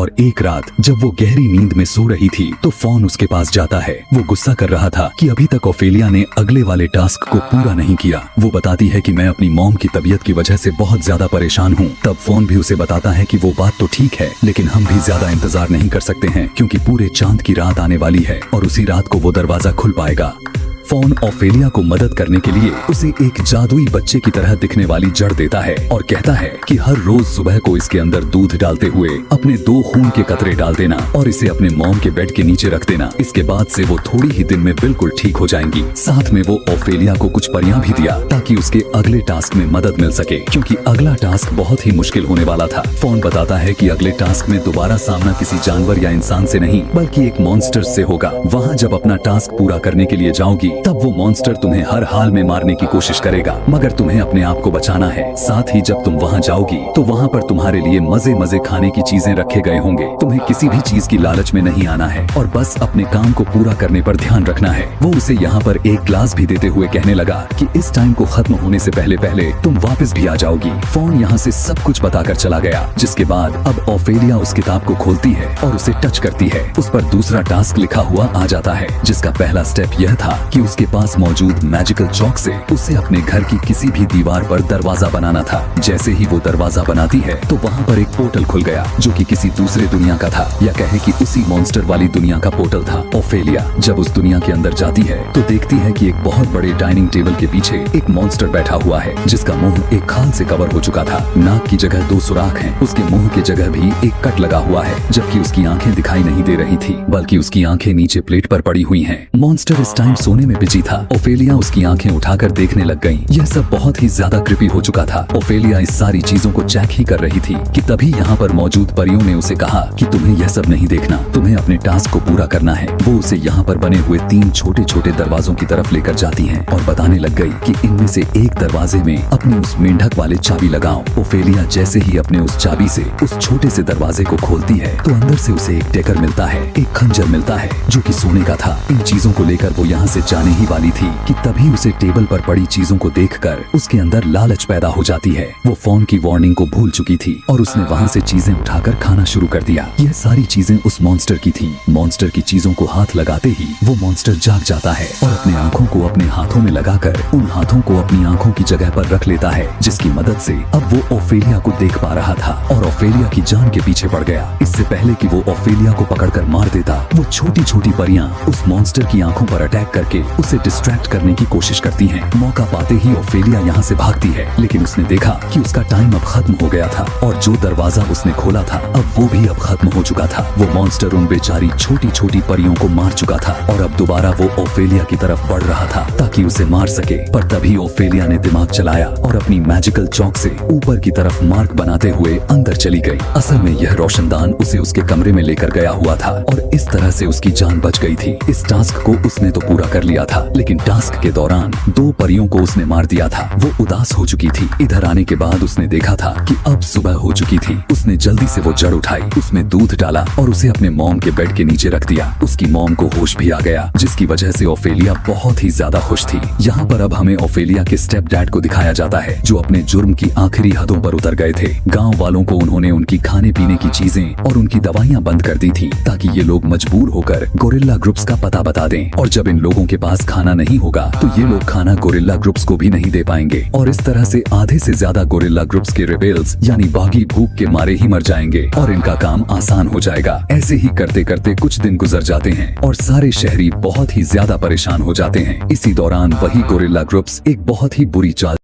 और एक रात जब वो गहरी नींद में सो रही थी तो फोन उसके पास जाता है। वो गुस्सा कर रहा था कि अभी तक ओफेलिया ने अगले वाले टास्क को पूरा नहीं किया। वो बताती है कि मैं अपनी मॉम की तबीयत की वजह से बहुत ज्यादा परेशान हूँ। तब फोन भी उसे बताता है कि वो बात तो ठीक है, लेकिन हम भी ज्यादा इंतजार नहीं कर सकते हैं क्योंकि पूरे चांद की रात आने वाली है और उसी रात को वो दरवाजा खुल पाएगा। फोन ओफेलिया को मदद करने के लिए उसे एक जादुई बच्चे की तरह दिखने वाली जड़ देता है और कहता है कि हर रोज सुबह को इसके अंदर दूध डालते हुए अपने 2 खून के कतरे डाल देना और इसे अपने मॉम के बेड के नीचे रख देना। इसके बाद से वो थोड़ी ही दिन में बिल्कुल ठीक हो जाएंगी। साथ में वो ओफेलिया को कुछ परियां भी दिया ताकि उसके अगले टास्क में मदद मिल सके, क्योंकि अगला टास्क बहुत ही मुश्किल होने वाला था। फोन बताता है कि अगले टास्क में दोबारा सामना किसी जानवर या इंसान से नहीं बल्कि एक मॉन्स्टर से होगा। वहाँ जब अपना टास्क पूरा करने के लिए जाओगी तब वो मॉन्स्टर तुम्हें हर हाल में मारने की कोशिश करेगा, मगर तुम्हें अपने आप को बचाना है। साथ ही जब तुम वहाँ जाओगी तो वहाँ पर तुम्हारे लिए मजे मजे खाने की चीजें रखे गए होंगे। तुम्हें किसी भी चीज की लालच में नहीं आना है और बस अपने काम को पूरा करने पर ध्यान रखना है। वो उसे यहाँ पर एक ग्लास भी देते हुए कहने लगा कि इस टाइम को खत्म होने से पहले पहले तुम वापस भी आ जाओगी। फोन यहाँ से सब कुछ बताकर चला गया, जिसके बाद अब ओफेलिया उस किताब को खोलती है और उसे टच करती है। उस पर दूसरा टास्क लिखा हुआ आ जाता है, जिसका पहला स्टेप यह था कि उसके पास मौजूद मैजिकल चौक से उसे अपने घर की किसी भी दीवार पर दरवाजा बनाना था। जैसे ही वो दरवाजा बनाती है तो वहाँ पर एक पोर्टल खुल गया जो कि किसी दूसरे दुनिया का था, या कहे कि उसी मॉन्स्टर वाली दुनिया का पोर्टल था। ओफेलिया जब उस दुनिया के अंदर जाती है तो देखती है कि एक बहुत बड़े डाइनिंग टेबल के पीछे एक मॉन्स्टर बैठा हुआ है, जिसका मुंह एक खाल से कवर हो चुका था। नाक की जगह 2 सुराख हैं। उसके मुंह की जगह भी एक कट लगा हुआ है, जबकि उसकी आंखें दिखाई नहीं दे रही थी, बल्कि उसकी आंखें नीचे प्लेट पर पड़ी हुई हैं। मॉन्स्टर इस टाइम सोने में बिजी था। ओफेलिया उसकी आंखें उठाकर देखने लग गई। यह सब बहुत ही ज्यादा क्रिपी हो चुका था। ओफेलिया इस सारी चीजों को चेक ही कर रही थी कि तभी यहाँ पर मौजूद परियों ने उसे कहा कि तुम्हें यह सब नहीं देखना, तुम्हें अपने टास्क को पूरा करना है। वो उसे यहाँ पर बने हुए 3 छोटे छोटे दरवाजों की तरफ लेकर जाती हैं और बताने लग गई कि इनमें से एक दरवाजे में अपनी उस मेंढक वाले चाबी लगाओ। ओफेलिया जैसे ही अपने उस चाबी से उस छोटे से दरवाजे को खोलती है तो अंदर से उसे एक डेकर मिलता है, एक खंजर मिलता है जो कि सोने का था। इन चीजों को लेकर वो यहाँ से जाने ही वाली थी कि तभी उसे टेबल पर पड़ी चीजों को देखकर उसके अंदर लालच पैदा हो जाती है। वो फोन की वार्निंग को भूल चुकी थी और उसने वहाँ से चीजें उठाकर खाना शुरू कर दिया। यह सारी चीजें उस मॉन्स्टर की थी। मॉन्स्टर की चीजों को हाथ लगाते ही वो मॉन्स्टर जाग जाता है और अपने आंखों को अपने हाथों में लगाकर उन हाथों को अपनी आंखों की जगह पर रख लेता है, जिसकी मदद से अब वो ओफेलिया को देख पा रहा था और ओफेलिया की जान के पीछे पड़ गया। इससे पहले कि वो ओफेलिया को पकड़कर मार देता, वो छोटी छोटी परियां उस मॉन्स्टर की आंखों पर अटैक करके उसे डिस्ट्रैक्ट करने की कोशिश करती हैं। मौका पाते ही ओफेलिया यहाँ से भागती है, लेकिन उसने देखा कि उसका टाइम अब खत्म हो गया था और जो दरवाजा उसने खोला था अब वो भी अब खत्म हो चुका था। वो मॉन्स्टर उन बेचारी छोटी छोटी परियों को मार चुका था और अब दोबारा वो ओफेलिया की तरफ बढ़ रहा था ताकि उसे मार सके। पर तभी ओफेलिया ने दिमाग चलाया और अपनी मैजिकल चौक से ऊपर की तरफ मार्क बनाते हुए अंदर चली गई। असल में यह रोशनदान उसे उसके कमरे में लेकर गया हुआ था और इस तरह से उसकी जान बच गई थी। इस टास्क को उसने तो पूरा कर लिया था, लेकिन टास्क के दौरान 2 परियों को उसने मार दिया था। वो उदास हो चुकी थी। इधर आने के बाद उसने देखा था कि अब सुबह हो चुकी थी। उसने जल्दी से वो जड़ उठाई, उसमें दूध डाला और उसे अपने मॉम के बेड के नीचे रख दिया। उसकी मॉम को होश भी आ गया, जिसकी वजह से ओफेलिया बहुत ही ज्यादा खुश थी। यहाँ पर अब हमें ओफेलिया के स्टेप डैड को दिखाया जाता है, जो अपने जुर्म की आखिरी हदों पर उतर गए थे। गाँव वालों को उन्होंने उनकी खाने पीने की चीजें और उनकी दवाइयाँ बंद कर दी थी ताकि ये लोग मजबूर होकर गोरिल्ला ग्रुप्स का पता बता दें, और जब इन लोगों के पास खाना नहीं होगा तो ये लोग खाना गोरिल्ला ग्रुप्स को भी नहीं दे पाएंगे और इस तरह से आधे से ज्यादा गोरिल्ला ग्रुप्स के रेबेल्स यानी बागी भूख के मारे ही मर जाएंगे और इनका काम आसान हो जाएगा। ऐसे ही करते करते कुछ दिन गुजर जाते हैं और सारे शहरी बहुत ही ज्यादा परेशान हो जाते हैं। इसी दौरान वही गोरिल्ला ग्रुप्स एक बहुत ही बुरी चाल